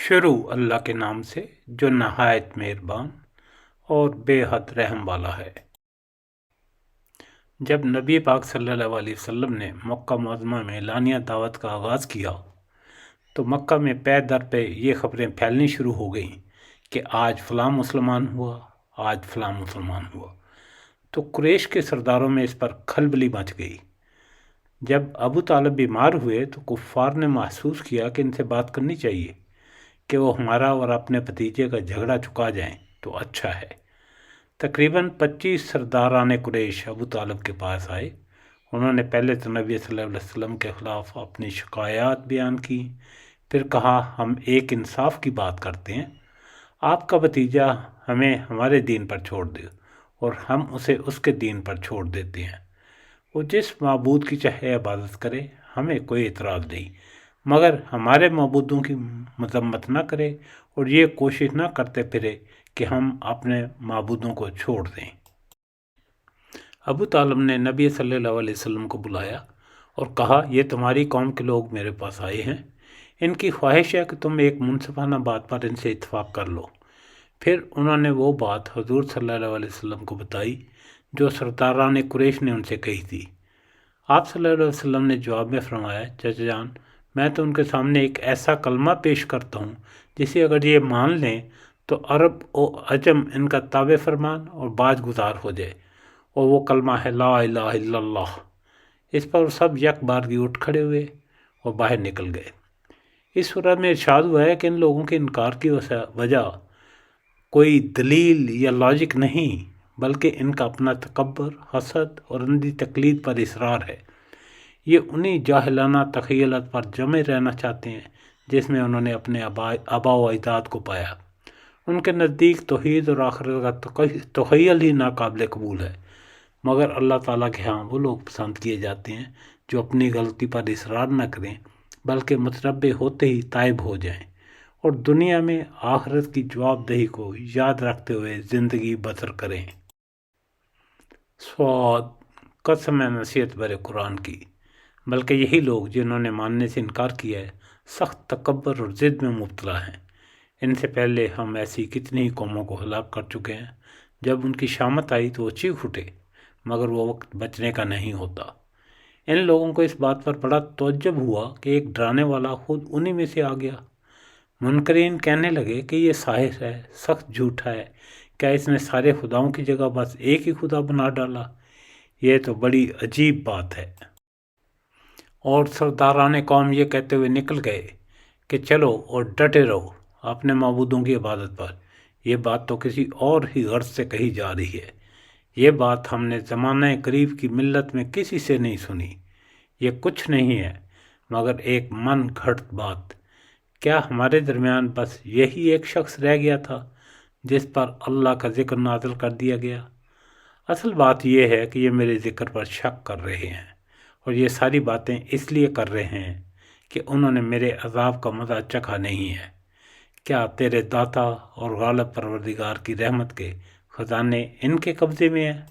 शुरू अल्लाह के नाम से जो नहायत मेहरबान और बेहद रहम वाला है। जब नबी पाक सल्लल्लाहु अलैहि वसल्लम ने मक्का मुअज़्ज़मा में लानिया दावत का आगाज़ किया तो मक्का में पै दर पे ये खबरें फैलनी शुरू हो गईं कि आज फ़लाँ मुसलमान हुआ, आज फ़लाँ मुसलमान हुआ। तो कुरैश के सरदारों में इस पर खलबली मच गई। जब अबू तालिब बीमार हुए तो कुफ़ार ने महसूस किया कि इनसे बात करनी चाहिए कि वो हमारा और अपने भतीजे का झगड़ा चुका जाएं तो अच्छा है। तकरीबन 25 सरदारान कुरैश अबू तालिब के पास आए। उन्होंने पहले तो नबी सल्लल्लाहु अलैहि वसल्लम के ख़िलाफ़ अपनी शिकायत बयान की, फिर कहा हम एक इंसाफ की बात करते हैं, आपका भतीजा हमें हमारे दीन पर छोड़ दे और हम उसे उसके दीन पर छोड़ देते हैं। वो जिस माबूद की चाहे इबादत करे, हमें कोई एतराज़ नहीं, मगर हमारे माबूदों की मजम्मत न करे और ये कोशिश न करते फिरे कि हम अपने माबूदों को छोड़ दें। अबू तालिब ने नबी सल्लल्लाहु अलैहि वसल्लम को बुलाया और कहा, ये तुम्हारी कौम के लोग मेरे पास आए हैं, इनकी ख्वाहिश है कि तुम एक मुनसिफाना बात पर इनसे इत्फाक कर लो। फिर उन्होंने वो बात हुजूर सल्लल्लाहु अलैहि वसल्लम को बताई जो सरदारान कुरैश ने उनसे कही थी। आप सल्लल्लाहु अलैहि वसल्लम ने जवाब में फरमाया, चाचा जान, मैं तो उनके सामने एक ऐसा कलमा पेश करता हूँ जिसे अगर ये मान लें तो अरब और अजम इनका ताबे फरमान और बाज गुजार हो जाए, और वो कलमा है ला इलाहा इल्लल्लाह। इस पर सब यक बारगी उठ खड़े हुए और बाहर निकल गए। इस सूरत में इरशाद हुआ है कि इन लोगों के इनकार की वजह कोई दलील या लॉजिक नहीं, बल्कि इनका अपना तकब्बर, हसद और अंधी तकलीद पर इसरार है। ये उन्हीं जाहिलाना तख़य्युलात पर जमे रहना चाहते हैं जिसमें उन्होंने अपने आबा व अजदाद को पाया। उनके नज़दीक तौहीद और आखिरत का तख़य्युल ही नाकाबिल कबूल है, मगर अल्लाह ताला के यहाँ वो लोग पसंद किए जाते हैं जो अपनी गलती पर इसरार न करें, बल्कि मुतनब्बे होते ही ताइब हो जाएं और दुनिया में आखिरत की जवाबदेही को याद रखते हुए ज़िंदगी बसर करें। स्वाद कसम है नसीहत भरे कुरान की, बल्कि यही लोग जिन्होंने मानने से इनकार किया है सख्त तकब्बर और ज़िद में मुब्तला हैं। इनसे पहले हम ऐसी कितनी ही कौमों को हलाक कर चुके हैं। जब उनकी शामत आई तो वो चीख उठे, मगर वो वक्त बचने का नहीं होता। इन लोगों को इस बात पर बड़ा तौज्जुब हुआ कि एक डराने वाला खुद उन्हीं में से आ गया। मुनकरीन कहने लगे कि ये साहिर है, सख्त झूठा है, क्या इसने सारे खुदाओं की जगह बस एक ही खुदा बना डाला? ये तो बड़ी अजीब बात है। और सरदारान कौम ये कहते हुए निकल गए कि चलो और डटे रहो अपने माबूदों की इबादत पर। यह बात तो किसी और ही गर्ज से कही जा रही है। ये बात हमने ज़माने करीब की मिल्लत में किसी से नहीं सुनी। ये कुछ नहीं है मगर एक मन घड़त बात। क्या हमारे दरमियान बस यही एक शख्स रह गया था जिस पर अल्लाह का जिक्र नाज़िल कर दिया गया? असल बात यह है कि ये मेरे ज़िक्र पर शक कर रहे हैं, और ये सारी बातें इसलिए कर रहे हैं कि उन्होंने मेरे अज़ाब का मज़ा चखा नहीं है। क्या तेरे दाता और गालिब परवरदिगार की रहमत के ख़जाने इनके कब्ज़े में हैं?